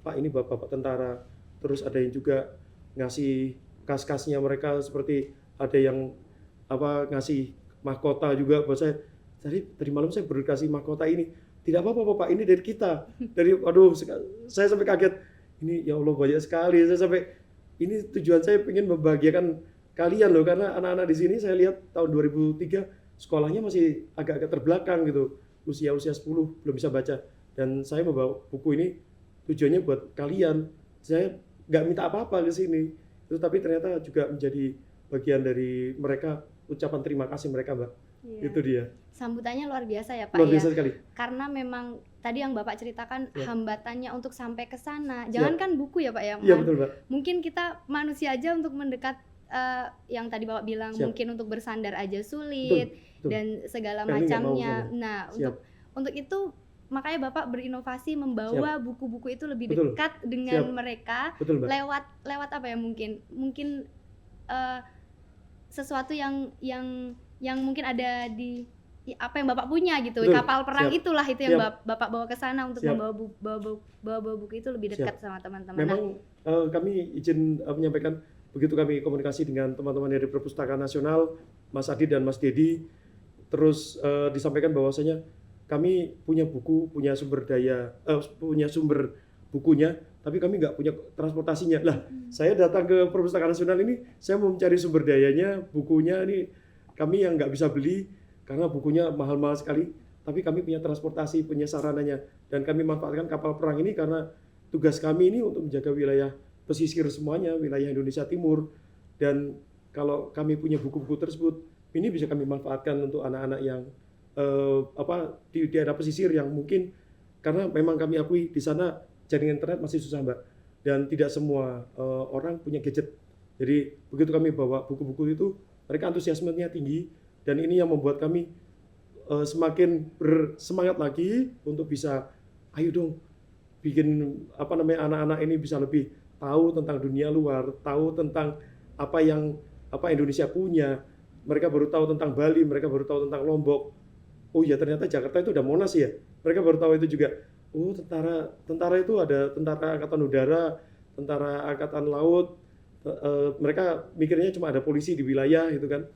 Pak ini bapak tentara. Terus ada yang juga ngasih kas-kasnya mereka, seperti ada yang ngasih mahkota juga buat saya. Tadi malam saya baru kasih mahkota ini. Tidak apa-apa Pak, ini dari kita. Saya sampai kaget. Ini ya Allah banyak sekali. Saya sampai, ini tujuan saya ingin membahagiakan kalian loh, karena anak-anak di sini saya lihat tahun 2003 sekolahnya masih agak-agak terbelakang gitu. Usia 10 belum bisa baca. Dan saya membawa buku ini tujuannya buat kalian. Saya nggak minta apa-apa ke sini. Tapi ternyata juga menjadi bagian dari mereka, ucapan terima kasih mereka, Mbak. Iya. Itu dia. Sambutannya luar biasa ya Pak. Luar biasa sekali. Karena memang tadi yang Bapak ceritakan hambatannya untuk sampai ke sana. Jangankan buku ya Pak ya. Iya betul Pak. Mungkin kita manusia aja untuk mendekat yang tadi Bapak bilang mungkin untuk bersandar aja sulit, betul. Dan segala macamnya. Nah, untuk itu makanya Bapak berinovasi membawa buku-buku itu lebih dekat dengan mereka. Betul, lewat apa ya, mungkin sesuatu yang mungkin ada di apa yang Bapak punya gitu. Betul. Kapal perang Siap. itulah itu yang Siap. Bapak bawa ke sana untuk Siap. membawa buku itu lebih dekat sama teman-teman. Memang kami izin menyampaikan, begitu kami komunikasi dengan teman-teman dari Perpustakaan Nasional, Mas Adi dan Mas Dedi, terus disampaikan bahwasanya kami punya buku, punya sumber daya, punya sumber bukunya, tapi kami nggak punya transportasinya. Lah, saya datang ke Perpustakaan Nasional ini, saya mau mencari sumber dayanya, bukunya ini kami yang nggak bisa beli karena bukunya mahal-mahal sekali. Tapi kami punya transportasi, punya sarananya, dan kami manfaatkan kapal perang ini karena tugas kami ini untuk menjaga wilayah pesisir semuanya, wilayah Indonesia Timur. Dan kalau kami punya buku-buku tersebut, ini bisa kami manfaatkan untuk anak-anak yang di daerah pesisir yang mungkin, karena memang kami akui di sana jaringan internet masih susah, Mbak, dan tidak semua orang punya gadget. Jadi begitu kami bawa buku-buku itu, mereka antusiasmenya tinggi, dan ini yang membuat kami semakin bersemangat lagi untuk bisa, ayo dong bikin anak-anak ini bisa lebih tahu tentang dunia luar, tahu tentang apa Indonesia punya. Mereka baru tahu tentang Bali, mereka baru tahu tentang Lombok. Oh ya, ternyata Jakarta itu udah Monas ya. Mereka baru tahu itu juga. Oh, tentara itu ada tentara angkatan udara, tentara angkatan laut. Mereka mikirnya cuma ada polisi di wilayah gitu kan.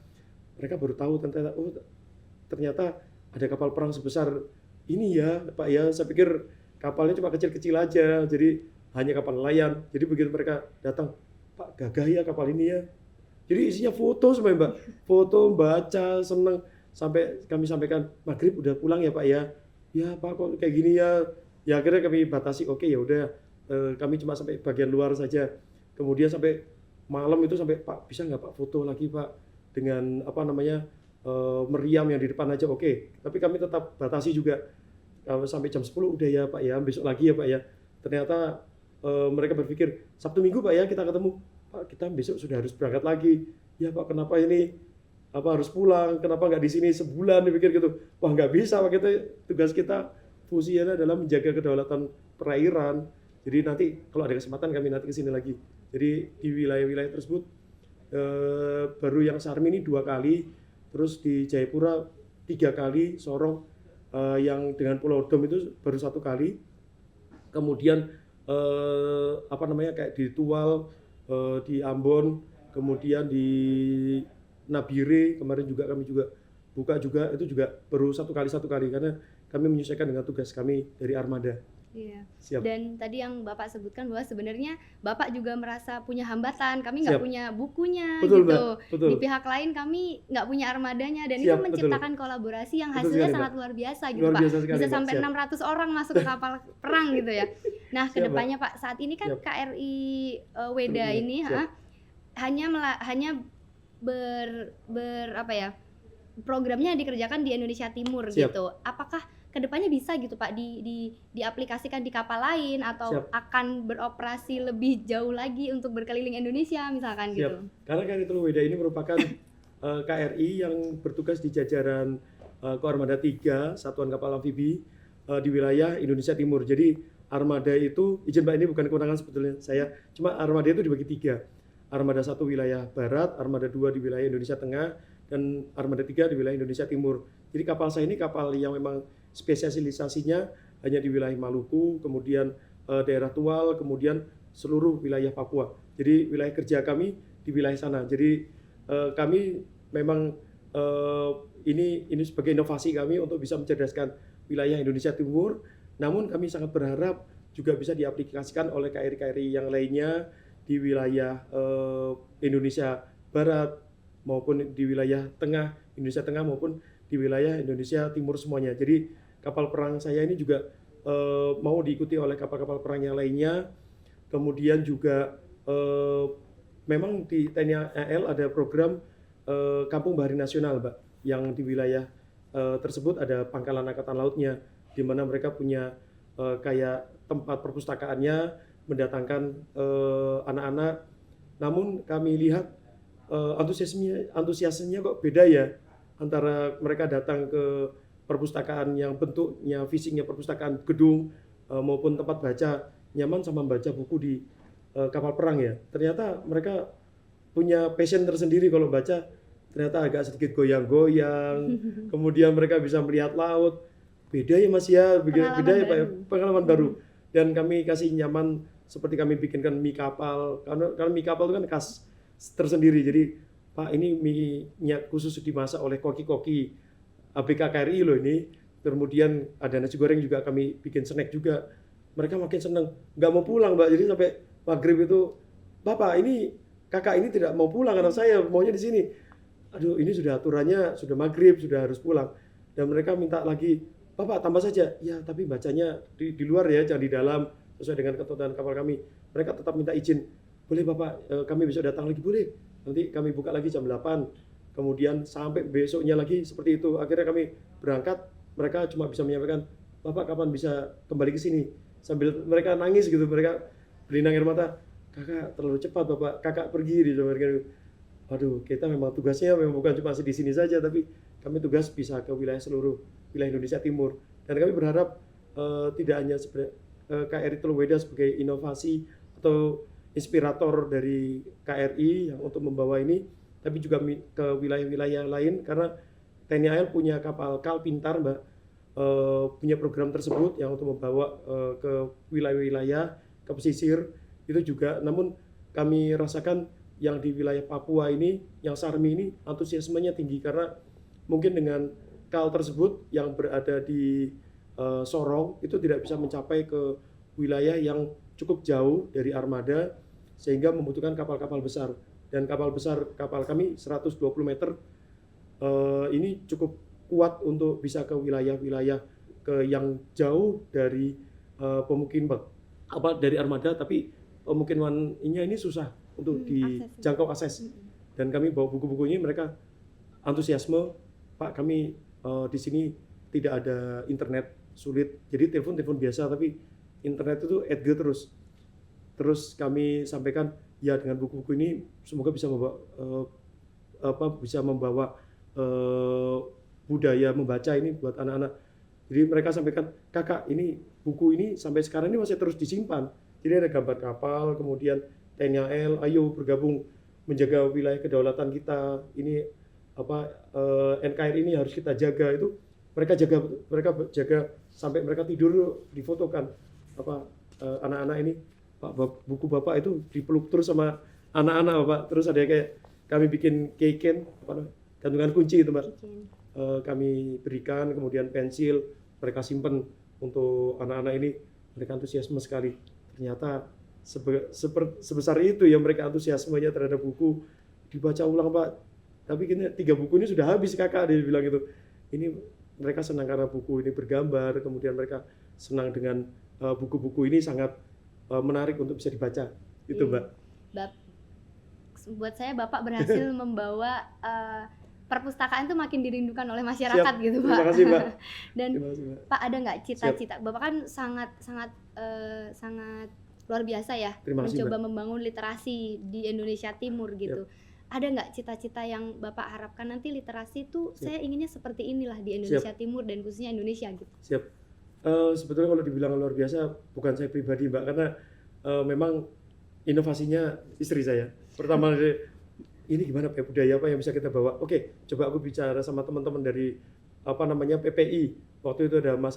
Mereka baru tahu ternyata ada kapal perang sebesar ini ya, Pak ya. Saya pikir kapalnya cuma kecil-kecil aja, jadi hanya kapal nelayan. Jadi begitu mereka datang, Pak, gagah ya kapal ini ya. Jadi isinya foto semua, Mbak. Foto, baca, seneng. Sampai kami sampaikan, maghrib udah pulang ya Pak ya. Ya Pak, kok kayak gini ya. Ya akhirnya kami batasi, oke ya udah, kami cuma sampai bagian luar saja. Kemudian sampai malam itu sampai, Pak bisa nggak Pak foto lagi Pak dengan meriam yang di depan aja, oke. Tapi kami tetap batasi juga, sampai jam 10 udah ya Pak ya, besok lagi ya Pak ya. Ternyata mereka berpikir, Sabtu Minggu Pak ya kita ketemu. Pak, kita besok sudah harus berangkat lagi. Ya Pak, kenapa ini harus pulang, kenapa nggak di sini sebulan, dipikir gitu. Wah nggak bisa Pak, tugas kita fungsinya adalah menjaga kedaulatan perairan. Jadi nanti kalau ada kesempatan kami nanti kesini lagi. Jadi di wilayah-wilayah tersebut baru yang Sarmi ini 2 kali, terus di Jayapura 3 kali, Sorong yang dengan Pulau Dom itu baru 1 kali. Kemudian kayak di Tual, di Ambon, kemudian di Nabire kemarin juga kami juga buka juga, itu juga baru 1 kali karena kami menyesuaikan dengan tugas kami dari armada. Iya. Siap. Dan tadi yang Bapak sebutkan bahwa sebenarnya Bapak juga merasa punya hambatan, kami nggak punya bukunya. Betul, gitu. Betul. Di pihak lain kami nggak punya armadanya, dan Siap, itu menciptakan kolaborasi yang hasilnya sangat luar biasa gitu luar Pak. Biasa sekali, bisa Pak. sampai 600 orang masuk ke kapal perang gitu ya. Nah kedepannya Pak, saat ini kan KRI Weda ini hanya programnya dikerjakan di Indonesia Timur. Gitu. Apakah kedepannya bisa gitu Pak diaplikasikan di kapal lain atau akan beroperasi lebih jauh lagi untuk berkeliling Indonesia misalkan? Gitu? Karena KRI Teluk Weda ini merupakan KRI yang bertugas di jajaran Koarmada 3 Satuan Kapal Amfibi di wilayah Indonesia Timur. Jadi armada itu, izin Pak, ini bukan kewenangan sebetulnya saya, cuma armada itu dibagi 3. Armada 1 wilayah barat, armada 2 di wilayah Indonesia Tengah, dan armada 3 di wilayah Indonesia Timur. Jadi kapal saya ini kapal yang memang spesialisasinya hanya di wilayah Maluku, kemudian daerah Tual, kemudian seluruh wilayah Papua. Jadi wilayah kerja kami di wilayah sana. Jadi kami memang ini sebagai inovasi kami untuk bisa mencerdaskan wilayah Indonesia Timur. Namun kami sangat berharap juga bisa diaplikasikan oleh KRI-KRI yang lainnya di wilayah Indonesia Barat maupun di wilayah Tengah, Indonesia Tengah maupun di wilayah Indonesia Timur semuanya. Jadi kapal perang saya ini juga mau diikuti oleh kapal-kapal perang yang lainnya. Kemudian juga memang di TNI AL ada program Kampung Bahari Nasional, Mbak, yang di wilayah tersebut ada pangkalan angkatan lautnya, di mana mereka punya kayak tempat perpustakaannya, mendatangkan anak-anak. Namun kami lihat antusiasmenya kok beda ya, antara mereka datang ke perpustakaan yang bentuknya, fisiknya perpustakaan gedung maupun tempat baca nyaman sama membaca buku di kapal perang ya. Ternyata mereka punya passion tersendiri kalau baca, ternyata agak sedikit goyang-goyang, kemudian mereka bisa melihat laut, beda ya Mas ya, beda ya Pak ya, pengalaman baru. Dan kami kasih nyaman seperti kami bikinkan mie kapal, karena mie kapal itu kan khas tersendiri, jadi Pak ini mie khusus dimasak oleh koki-koki ABK KRI loh ini, kemudian ada nasi goreng juga kami bikin snack juga, mereka makin seneng, nggak mau pulang Mbak, jadi sampai maghrib itu, Bapak ini kakak ini tidak mau pulang karena saya maunya di sini. Aduh, ini sudah aturannya, sudah maghrib, sudah harus pulang. Dan mereka minta lagi, Bapak tambah saja. Ya, tapi bacanya di luar ya, jangan di dalam, sesuai dengan ketentuan kapal kami. Mereka tetap minta izin. Boleh Bapak, kami besok datang lagi? Boleh. Nanti kami buka lagi jam 8. Kemudian sampai besoknya lagi seperti itu. Akhirnya kami berangkat, mereka cuma bisa menyampaikan, Bapak kapan bisa kembali ke sini? Sambil mereka nangis gitu, mereka berlinang air mata. Kakak terlalu cepat Bapak, kakak pergi di mereka. Waduh, kita memang tugasnya memang bukan cuma di sini saja, tapi kami tugas bisa ke seluruh wilayah Indonesia Timur. Dan kami berharap tidak hanya KRI Teluk Weda sebagai inovasi atau inspirator dari KRI yang untuk membawa ini, tapi juga ke wilayah-wilayah lain, karena TNI AL punya kapal KAL Pintar Mbak, punya program tersebut yang untuk membawa ke wilayah-wilayah, ke pesisir itu juga. Namun kami rasakan yang di wilayah Papua ini, yang Sarmi ini antusiasmenya tinggi, karena mungkin dengan KAL tersebut yang berada di Sorong itu tidak bisa mencapai ke wilayah yang cukup jauh dari armada, sehingga membutuhkan kapal-kapal besar. Dan kapal besar, kapal kami 120 meter ini cukup kuat untuk bisa ke wilayah-wilayah yang jauh dari pemukiman dari armada, tapi pemukimannya ini susah untuk dijangkau akses. Dan kami bawa buku-bukunya, mereka antusiasme, Pak kami di sini tidak ada internet, sulit, jadi telepon biasa, tapi internet itu edge terus kami sampaikan, ya dengan buku-buku ini semoga bisa membawa budaya membaca ini buat anak-anak. Jadi mereka sampaikan, kakak ini buku ini sampai sekarang ini masih terus disimpan. Jadi ada gambar kapal, kemudian TNI AL, ayo bergabung menjaga wilayah kedaulatan kita. Ini NKRI ini harus kita jaga. Itu mereka jaga sampai mereka tidur difotokan. Anak-anak ini, Pak, buku Bapak itu dipeluk terus sama anak-anak Bapak. Terus ada kayak kami bikin keychain, gantungan kunci itu Mbak. Kami berikan, kemudian pensil mereka simpen untuk anak-anak ini. Mereka antusiasme sekali. Ternyata sebesar itu ya mereka antusiasmenya terhadap buku, dibaca ulang Pak. Tapi 3 buku ini sudah habis kakak, dia bilang gitu. Ini mereka senang karena buku ini bergambar, kemudian mereka senang dengan buku-buku ini sangat menarik untuk bisa dibaca. Itu Mbak. Buat saya Bapak berhasil membawa perpustakaan itu makin dirindukan oleh masyarakat. Siap. Gitu Pak. Terima kasih Mbak. Dan kasih, Mbak. Pak ada nggak cita-cita? Bapak kan sangat luar biasa ya, mencoba membangun literasi di Indonesia Timur gitu. Siap. Ada nggak cita-cita yang Bapak harapkan nanti literasi itu saya inginnya seperti inilah di Indonesia Timur dan khususnya Indonesia gitu? Siap. Sebetulnya kalau dibilang luar biasa bukan saya pribadi Mbak, karena memang inovasinya istri saya. Pertama ini gimana Pak, budaya apa yang bisa kita bawa? Oke, coba aku bicara sama teman-teman dari PPI. Waktu itu ada Mas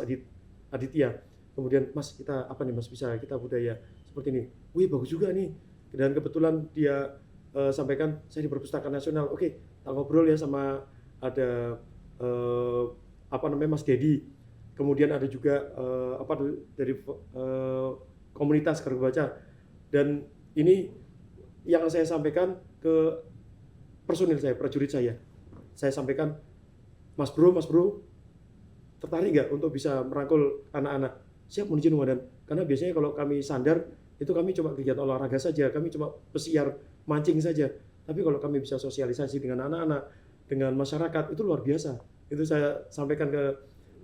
Aditya. Kemudian Mas kita Mas bisa kita budaya seperti ini. Wih bagus juga nih. Dan kebetulan dia sampaikan saya di Perpustakaan Nasional. Oke, tak ngobrol ya sama ada Mas Dedi. Kemudian ada juga dari komunitas Kargo Baca. Dan ini yang saya sampaikan ke personil saya, prajurit saya. Saya sampaikan, Mas Bro, tertarik nggak untuk bisa merangkul anak-anak? Siap menuju Ramadan. Karena biasanya kalau kami sandar, itu kami cuma kegiatan olahraga saja, kami cuma pesiar, mancing saja. Tapi kalau kami bisa sosialisasi dengan anak-anak, dengan masyarakat, itu luar biasa. Itu saya sampaikan ke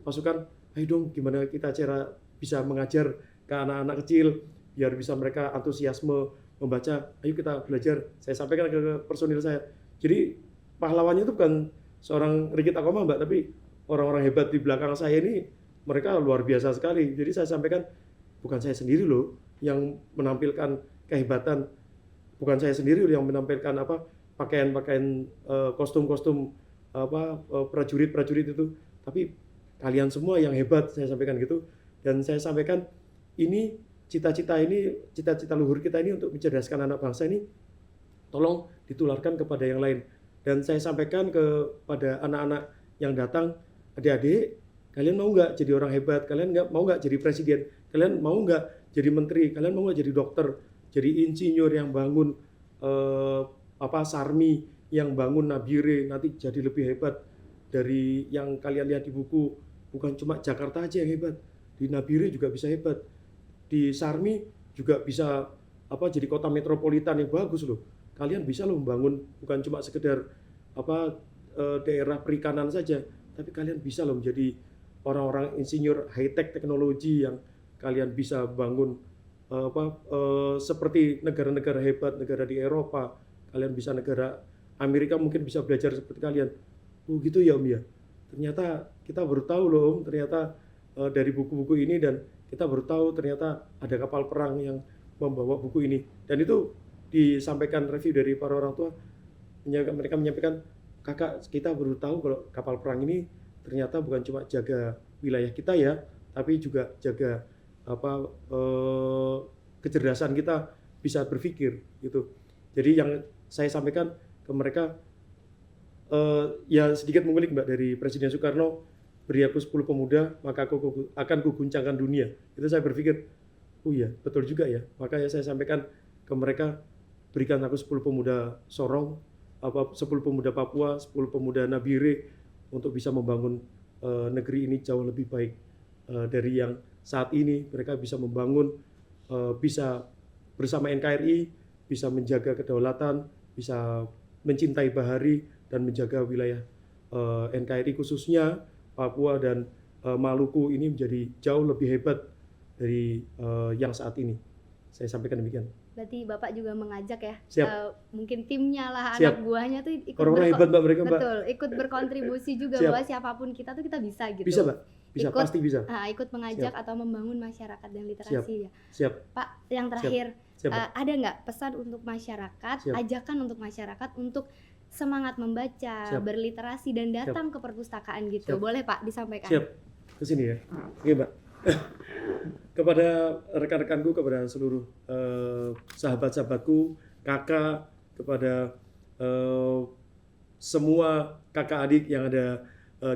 pasukan, ayo dong gimana kita cara bisa mengajar ke anak-anak kecil, biar bisa mereka antusiasme membaca, ayo kita belajar. Saya sampaikan ke personil saya. Jadi pahlawannya itu bukan seorang Riki Takoma Mbak, tapi orang-orang hebat di belakang saya ini, mereka luar biasa sekali. Jadi saya sampaikan, bukan saya sendiri loh yang menampilkan kehebatan bukan saya sendiri yang menampilkan pakaian-pakaian kostum-kostum prajurit-prajurit itu, tapi kalian semua yang hebat, saya sampaikan gitu. Dan saya sampaikan ini cita-cita luhur kita ini untuk mencerdaskan anak bangsa ini tolong ditularkan kepada yang lain. Dan saya sampaikan kepada anak-anak yang datang, adik-adik, kalian mau nggak jadi orang hebat? Kalian mau nggak jadi presiden? Kalian mau nggak jadi menteri? Kalian mau nggak jadi dokter? Jadi insinyur yang bangun Sarmi, yang bangun Nabire, nanti jadi lebih hebat dari yang kalian lihat di buku. Bukan cuma Jakarta aja yang hebat, di Nabire juga bisa hebat, di Sarmi juga bisa jadi kota metropolitan yang bagus loh. Kalian bisa loh membangun bukan cuma sekedar daerah perikanan saja, tapi kalian bisa loh menjadi orang-orang insinyur high tech teknologi yang kalian bisa bangun seperti negara-negara hebat, negara di Eropa. Kalian bisa negara Amerika mungkin bisa belajar seperti kalian. Oh gitu ya Om ya. Ternyata kita baru tahu loh Om, ternyata dari buku-buku ini, dan kita baru tahu ternyata ada kapal perang yang membawa buku ini. Dan itu disampaikan review dari para orang tua, mereka menyampaikan, kakak kita baru tahu kalau kapal perang ini ternyata bukan cuma jaga wilayah kita ya, tapi juga jaga kecerdasan kita bisa berpikir gitu. Jadi yang saya sampaikan ke mereka, ya sedikit mengulik Mbak, dari Presiden Soekarno, beri aku 10 pemuda maka aku akan kuguncangkan dunia. Itu saya berpikir, oh iya betul juga ya. Makanya saya sampaikan ke mereka, berikan aku 10 pemuda Sorong, 10 pemuda Papua, 10 pemuda Nabire, untuk bisa membangun negeri ini jauh lebih baik dari yang saat ini. Mereka bisa membangun, bisa bersama NKRI, bisa menjaga kedaulatan, bisa mencintai bahari dan menjaga wilayah NKRI khususnya Papua dan Maluku ini menjadi jauh lebih hebat dari yang saat ini. Saya sampaikan demikian. Berarti Bapak juga mengajak ya, mungkin timnya lah, Siap. anak buahnya tuh ikut hebat Mbak, mereka Mbak. Betul, ikut berkontribusi juga bahwa siapapun kita tuh kita bisa gitu. Bisa Mbak, bisa, pasti bisa. Ikut mengajak atau membangun masyarakat dan literasi ya. Siap. Pak, yang terakhir, ada nggak pesan untuk masyarakat, ajakan untuk masyarakat untuk semangat membaca, berliterasi dan datang ke perpustakaan gitu. Boleh Pak disampaikan? Siap, ke sini ya. Oke Mbak. Kepada rekan-rekanku, kepada seluruh sahabat-sahabatku, kakak, kepada semua kakak adik yang ada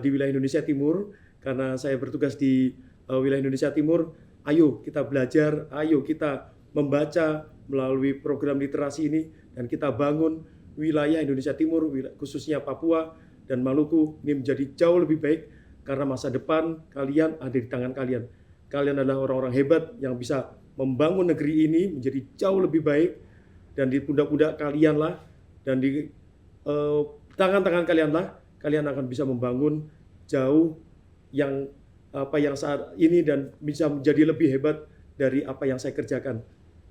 di wilayah Indonesia Timur, karena saya bertugas di wilayah Indonesia Timur, ayo kita belajar, ayo kita membaca melalui program literasi ini, dan kita bangun wilayah Indonesia Timur, khususnya Papua dan Maluku ini menjadi jauh lebih baik, karena masa depan kalian ada di tangan kalian. Kalian adalah orang-orang hebat yang bisa membangun negeri ini menjadi jauh lebih baik, dan di pundak-pundak kalian lah, dan di tangan-tangan kalian lah, kalian akan bisa membangun jauh yang saat ini, dan bisa menjadi lebih hebat dari apa yang saya kerjakan.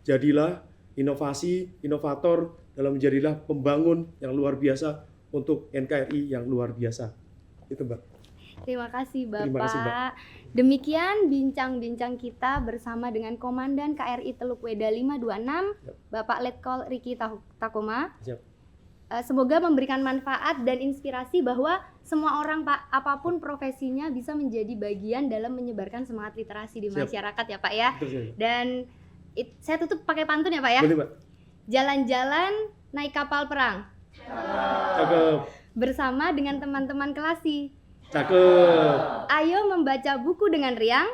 Jadilah inovator, dalam menjadilah pembangun yang luar biasa untuk NKRI yang luar biasa. Itu Mbak. Terima kasih Bapak. Demikian bincang-bincang kita bersama dengan Komandan KRI Teluk Weda 526, Bapak Letkol Riki Takoma. Semoga memberikan manfaat dan inspirasi bahwa semua orang Pak, apapun profesinya, bisa menjadi bagian dalam menyebarkan semangat literasi di masyarakat ya Pak ya. Dan saya tutup pakai pantun ya Pak ya. Boleh Pak. Jalan-jalan naik kapal perang. Cakep. Bersama dengan teman-teman kelasi. Cakep. Ayo membaca buku dengan riang.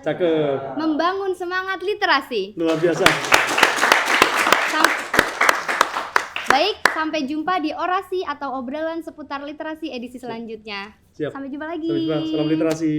Cakep. Membangun semangat literasi. Luar biasa. Baik, sampai jumpa di orasi atau obrolan seputar literasi edisi selanjutnya. Siap. Sampai jumpa lagi. Sampai jumpa. Salam literasi.